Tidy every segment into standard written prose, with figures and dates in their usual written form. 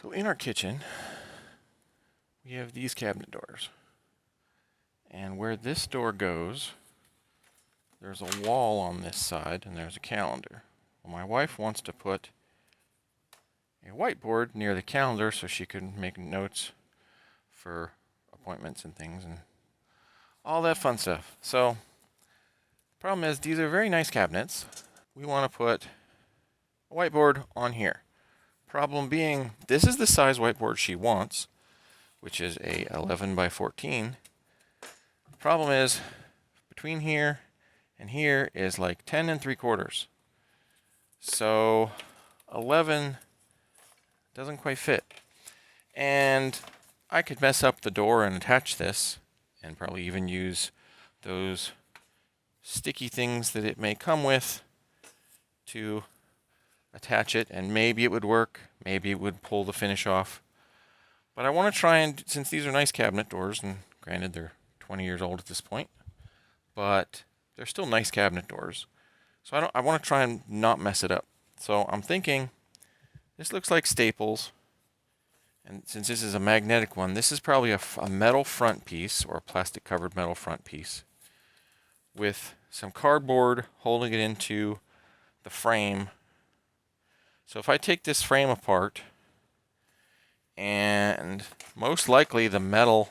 So in our kitchen, we have these cabinet doors. And where this door goes, there's a wall on this side, and there's a calendar. Well, my wife wants to put a whiteboard near the calendar so she can make notes for appointments and things and all that fun stuff. So, problem is, these are very nice cabinets. We want to put a whiteboard on here. Problem being, this is the size whiteboard she wants, which is a 11 by 14. Problem is, between here and here is like 10 3/4. So 11 doesn't quite fit. And I could mess up the door and attach this, and probably even use those sticky things that it may come with to attach it, and maybe it would work, maybe it would pull the finish off. But I want to try and, since these are nice cabinet doors, and granted they're 20 years old at this point, but they're still nice cabinet doors. So I want to try and not mess it up. So I'm thinking, this looks like staples, and since this is a magnetic one, this is probably a metal front piece, or a plastic covered metal front piece, with some cardboard holding it into the frame. So if I take this frame apart, and most likely the metal,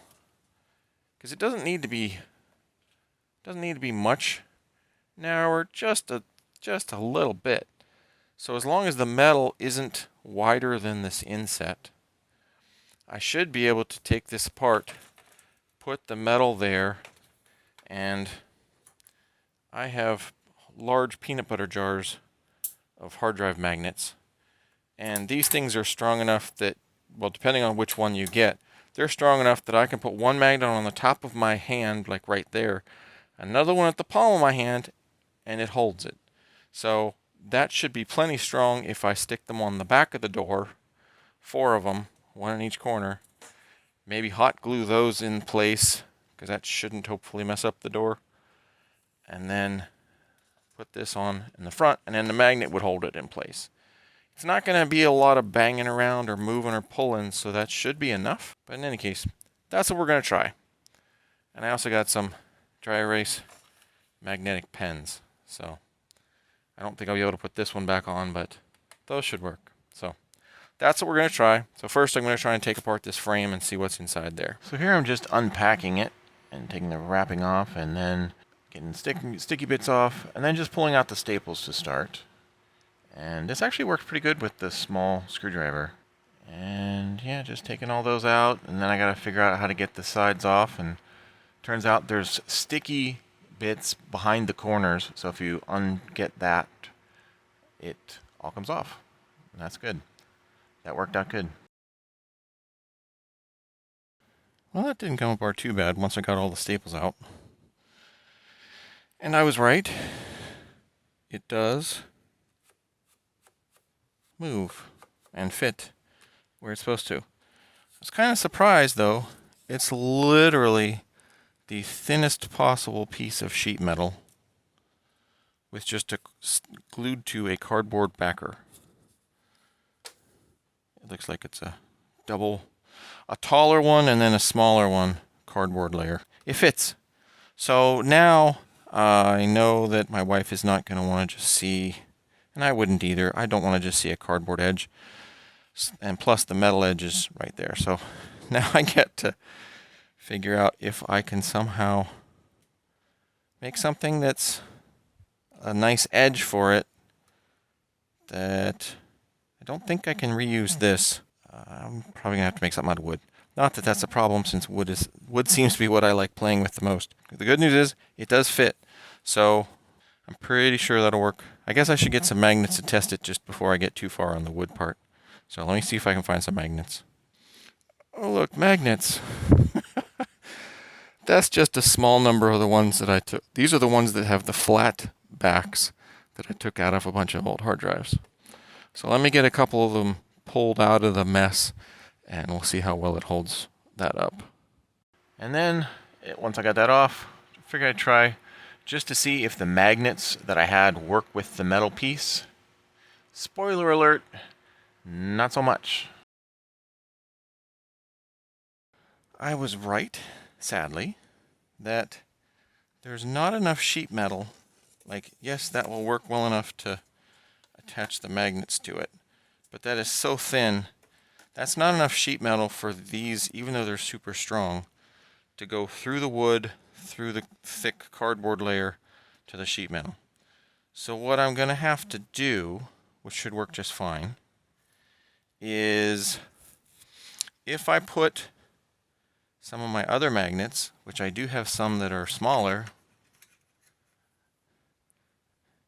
because it doesn't need to be much narrower, just a little bit. So as long as the metal isn't wider than this inset, I should be able to take this apart, put the metal there, and I have large peanut butter jars of hard drive magnets. And these things are strong enough that, well, depending on which one you get, they're strong enough that I can put one magnet on the top of my hand, like right there, another one at the palm of my hand, and it holds it. So that should be plenty strong if I stick them on the back of the door, 4 of them, one in each corner. Maybe hot glue those in place, because that shouldn't hopefully mess up the door. And then put this on in the front, and then the magnet would hold it in place. It's not going to be a lot of banging around or moving or pulling, so that should be enough. But in any case, that's what we're going to try. And I also got some dry erase magnetic pens. So I don't think I'll be able to put this one back on, but those should work. So that's what we're going to try. So first I'm going to try and take apart this frame and see what's inside there. So here I'm just unpacking it and taking the wrapping off, and then getting sticky bits off, and then just pulling out the staples to start. And this actually works pretty good with the small screwdriver. And yeah, just taking all those out, and then I gotta figure out how to get the sides off, and turns out there's sticky bits behind the corners, so if you unget that, it all comes off. And that's good. That worked out good. Well, that didn't come apart too bad once I got all the staples out. And I was right. It does move and fit where it's supposed to. I was kind of surprised though. It's literally the thinnest possible piece of sheet metal with just glued to a cardboard backer. It looks like it's a taller one and then a smaller one, cardboard layer. It fits. So now I know that my wife is not going to want to just see, and I wouldn't either. I don't want to just see a cardboard edge. And plus the metal edge is right there. So now I get to figure out if I can somehow make something that's a nice edge for it that I don't think I can reuse this. I'm probably going to have to make something out of wood. Not that that's a problem, since wood seems to be what I like playing with the most. The good news is it does fit. So I'm pretty sure that'll work. I guess I should get some magnets to test it just before I get too far on the wood part. So let me see if I can find some magnets. Oh look, magnets. That's just a small number of the ones that I took. These are the ones that have the flat backs that I took out of a bunch of old hard drives. So let me get a couple of them pulled out of the mess, and we'll see how well it holds that up. And then, once I got that off, I figured I'd try just to see if the magnets that I had work with the metal piece. Spoiler alert, not so much. I was right, sadly, that there's not enough sheet metal. Like, yes, that will work well enough to attach the magnets to it, but that is so thin. That's not enough sheet metal for these, even though they're super strong, to go through the wood, through the thick cardboard layer to the sheet metal. So what I'm going to have to do, which should work just fine, is if I put some of my other magnets, which I do have some that are smaller,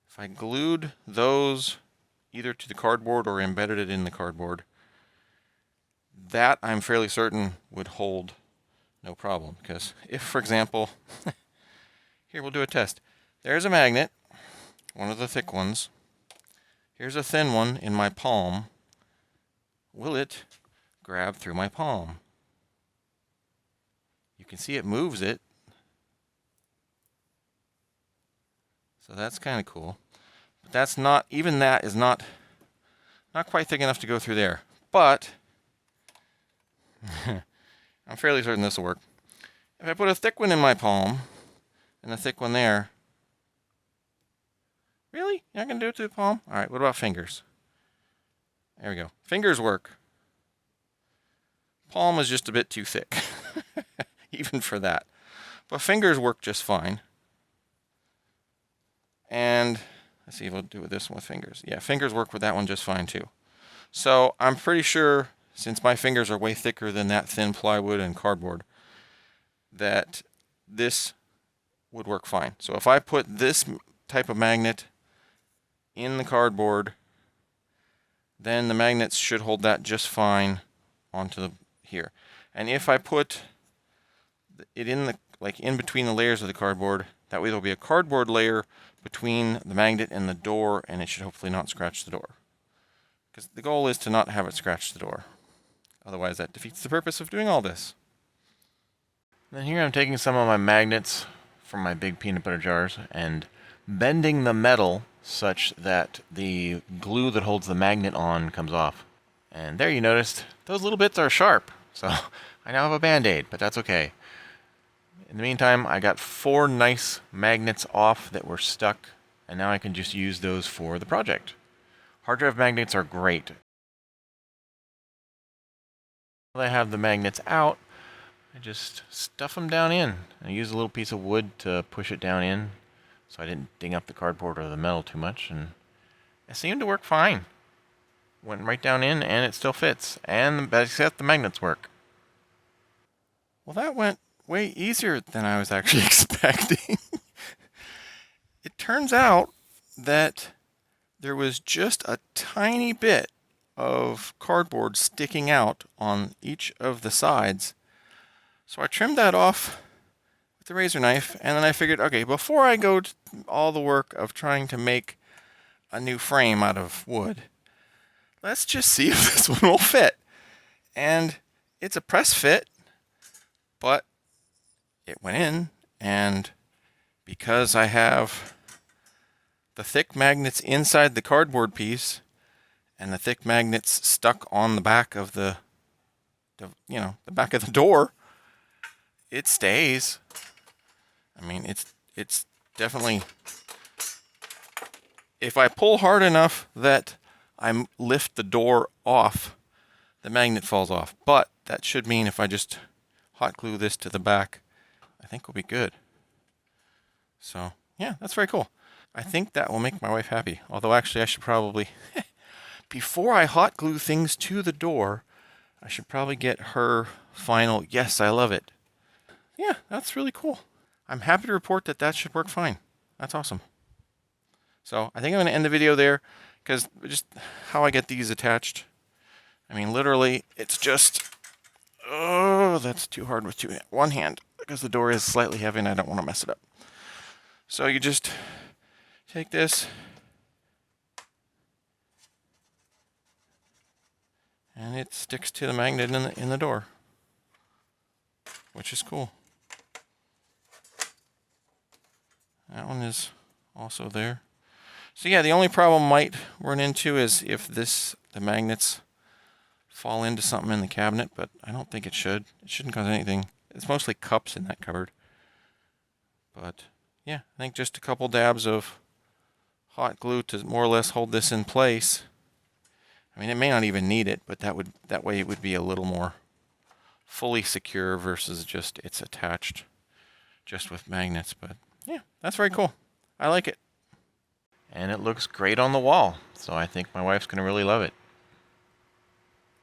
if I glued those either to the cardboard or embedded it in the cardboard, that I'm fairly certain would hold no problem. Because if, for example, here we'll do a test. There's a magnet, one of the thick ones. Here's a thin one in my palm. Will it grab through my palm? You can see it moves it. So that's kind of cool. But that's not, even that is not quite thick enough to go through there. But I'm fairly certain this will work. If I put a thick one in my palm and a thick one there, really? You're not going to do it to the palm? All right, what about fingers? There we go. Fingers work. Palm is just a bit too thick, even for that. But fingers work just fine. And let's see if we'll do this one with fingers. Yeah, fingers work with that one just fine too. So I'm pretty sure, since my fingers are way thicker than that thin plywood and cardboard, that this would work fine. So if I put this type of magnet in the cardboard, then the magnets should hold that just fine onto the here. And if I put it in the, like, in between the layers of the cardboard, that way there'll be a cardboard layer between the magnet and the door, and it should hopefully not scratch the door. Because the goal is to not have it scratch the door. Otherwise that defeats the purpose of doing all this. Then here I'm taking some of my magnets from my big peanut butter jars and bending the metal such that the glue that holds the magnet on comes off. And there you noticed, those little bits are sharp. So I now have a band-aid, but that's okay. In the meantime, I got 4 nice magnets off that were stuck, and now I can just use those for the project. Hard drive magnets are great. Now that I have the magnets out, I just stuff them down in. I use a little piece of wood to push it down in so I didn't ding up the cardboard or the metal too much, and it seemed to work fine. Went right down in and it still fits, and except the magnets work. Well, that went way easier than I was actually expecting. It turns out that there was just a tiny bit of cardboard sticking out on each of the sides. So I trimmed that off with the razor knife, and then I figured, okay, before I go to all the work of trying to make a new frame out of wood, let's just see if this one will fit. And it's a press fit, but it went in, and because I have the thick magnets inside the cardboard piece and the thick magnets stuck on the back of the back of the door, it stays. I mean, it's definitely, if I pull hard enough that I lift the door off, the magnet falls off. But that should mean if I just hot glue this to the back, I think we'll be good. So yeah, that's very cool. I think that will make my wife happy. Although actually I should probably, before I hot glue things to the door, I should probably get her final, yes, I love it. Yeah, that's really cool. I'm happy to report that that should work fine. That's awesome. So I think I'm going to end the video there, because just how I get these attached. I mean, literally, it's just, oh, that's too hard with one hand, because the door is slightly heavy and I don't want to mess it up. So you just take this and it sticks to the magnet in the door, which is cool. That one is also there. So yeah, the only problem I might run into is if the magnets fall into something in the cabinet, but I don't think it should. It shouldn't cause anything. It's mostly cups in that cupboard. But yeah, I think just a couple dabs of hot glue to more or less hold this in place. I mean, it may not even need it, but that way it would be a little more fully secure versus just it's attached just with magnets. But yeah, that's very cool. I like it. And it looks great on the wall, so I think my wife's going to really love it.